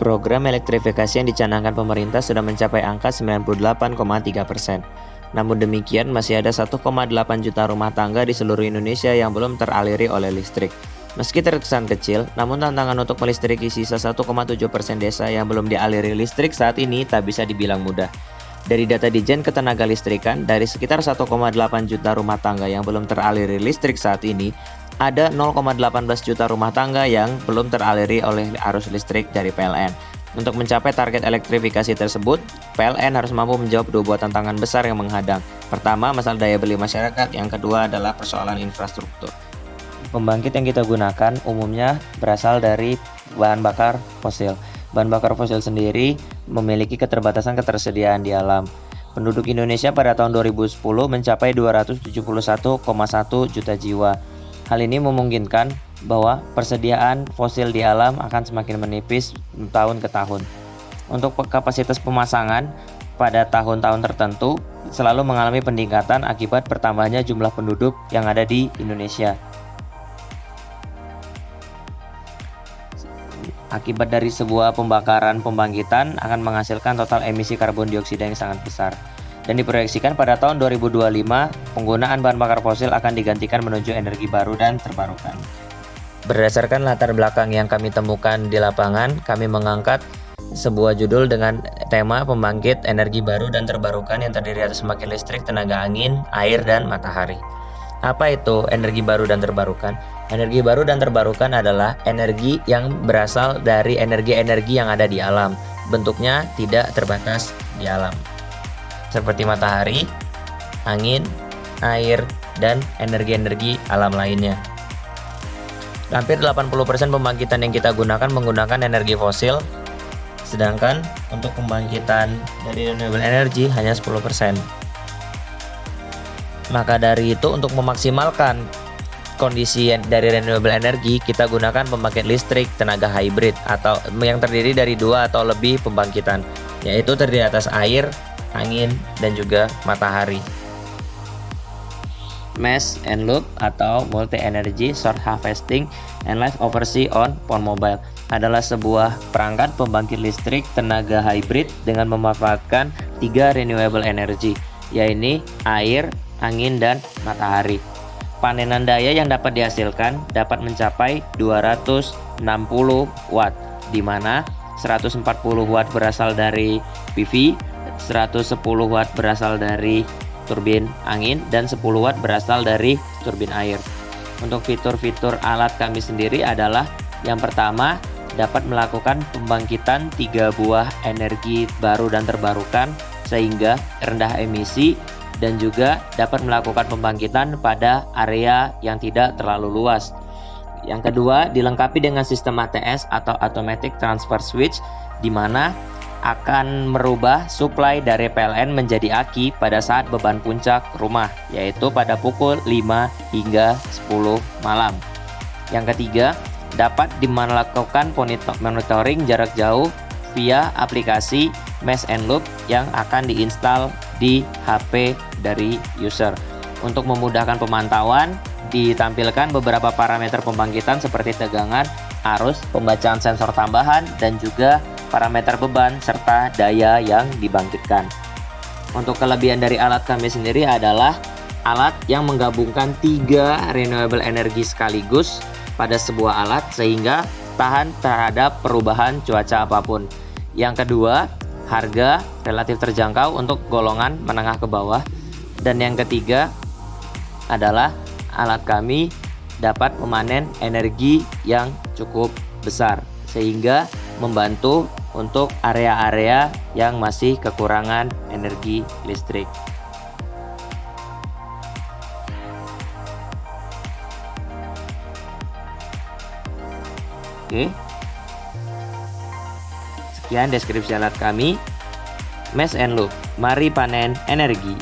Program elektrifikasi yang dicanangkan pemerintah sudah mencapai angka 98,3%. Namun demikian, masih ada 1,8 juta rumah tangga di seluruh Indonesia yang belum teraliri oleh listrik. Meski terkesan kecil, namun tantangan untuk melistriki sisa 1,7% desa yang belum dialiri listrik saat ini tak bisa dibilang mudah. Dari data Dijen Ketenagalistrikan, dari sekitar 1,8 juta rumah tangga yang belum teraliri listrik saat ini, ada 0,18 juta rumah tangga yang belum teraliri oleh arus listrik dari PLN. Untuk mencapai target elektrifikasi tersebut, PLN harus mampu menjawab dua buah tantangan besar yang menghadang. Pertama, masalah daya beli masyarakat, yang kedua adalah persoalan infrastruktur. Pembangkit yang kita gunakan umumnya berasal dari bahan bakar fosil. Bahan bakar fosil sendiri memiliki keterbatasan di alam. Penduduk Indonesia pada tahun 2010 mencapai 271,1 juta jiwa. Hal ini memungkinkan bahwa persediaan fosil di alam akan semakin menipis tahun ke tahun. Untuk kapasitas pemasangan pada tahun-tahun tertentu selalu mengalami peningkatan akibat bertambahnya jumlah penduduk yang ada di Indonesia. Akibat dari sebuah pembangkitan akan menghasilkan total emisi karbon dioksida yang sangat besar. Dan diproyeksikan pada tahun 2025, penggunaan bahan bakar fosil akan digantikan menuju energi baru dan terbarukan. Berdasarkan latar belakang yang kami temukan di lapangan, kami mengangkat sebuah judul dengan tema pembangkit energi baru dan terbarukan yang terdiri atas pembangkit listrik, tenaga angin, air, dan matahari. Apa itu energi baru dan terbarukan? Energi baru dan terbarukan adalah energi yang berasal dari energi-energi yang ada di alam. Bentuknya tidak terbatas di alam, seperti matahari, angin, air, dan energi-energi alam lainnya. Hampir 80% pembangkitan yang kita gunakan menggunakan energi fosil, sedangkan untuk pembangkitan dari renewable energy hanya 10%. Maka dari itu, untuk memaksimalkan kondisi dari renewable energy, kita gunakan pembangkit listrik tenaga hybrid atau yang terdiri dari 2 atau lebih pembangkitan, yaitu terdiri atas air, angin, dan juga matahari. Mesh and Loop atau Multi Energy Source Harvesting and Live Oversea on Phone Mobile adalah sebuah perangkat pembangkit listrik tenaga hybrid dengan memanfaatkan 3 renewable energy, yaitu air, angin, dan matahari. Panenan daya yang dapat dihasilkan dapat mencapai 260 watt, di mana 140 watt berasal dari PV, 110 watt berasal dari turbin angin, dan 10 watt berasal dari turbin air. Untuk fitur-fitur alat kami sendiri adalah yang pertama, dapat melakukan pembangkitan 3 buah energi baru dan terbarukan sehingga rendah emisi, dan juga dapat melakukan pembangkitan pada area yang tidak terlalu luas. Yang kedua, dilengkapi dengan sistem ATS atau Automatic Transfer Switch, di mana akan merubah suplai dari PLN menjadi aki pada saat beban puncak rumah, yaitu pada pukul 5 hingga 10 malam. Yang ketiga, dapat melakukan monitoring jarak jauh via aplikasi Mesh and Loop yang akan diinstal di HP dari user. Untuk memudahkan pemantauan, ditampilkan beberapa parameter pembangkitan seperti tegangan, arus, pembacaan sensor tambahan, dan juga parameter beban serta daya yang dibangkitkan. Untuk kelebihan dari alat kami sendiri adalah alat yang menggabungkan 3 renewable energy sekaligus pada sebuah alat sehingga tahan terhadap perubahan cuaca apapun. Yang kedua, harga relatif terjangkau untuk golongan menengah ke bawah. Dan yang ketiga adalah alat kami dapat memanen energi yang cukup besar sehingga membantu untuk area-area yang masih kekurangan energi listrik. Oke. Sekian deskripsi alat kami. Mesh and Loop, mari panen energi.